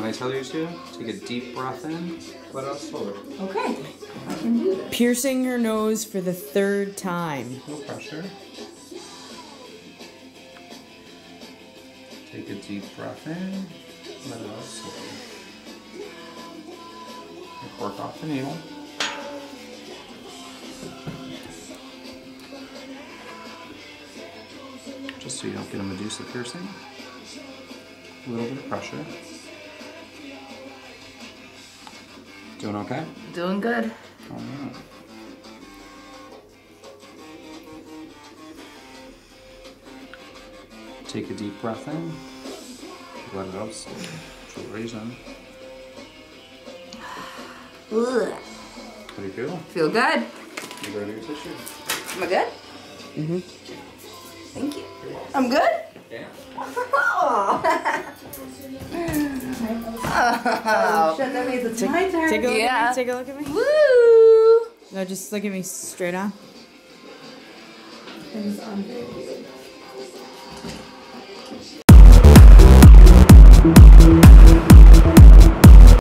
when I tell you to, take a deep breath in, let it out slowly. Okay, I can do this. Piercing her nose for the 3rd time. No pressure. Take a deep breath in, let it out slowly. And cork off the needle. Just so you don't get a Medusa piercing. A little bit of pressure. Doing okay? Doing good. All right. Take a deep breath in. Let it out slowly. Raise in. Ugh. How do you feel? Feel good. You ready to tissue? Am I good? Mm-hmm. Thank you. I'm good? Yeah. Oh. Shit, that means it's my turn. Take a look Yeah. at me. Take a look at me. Woo! No, just look at me straight on. Things on very weird.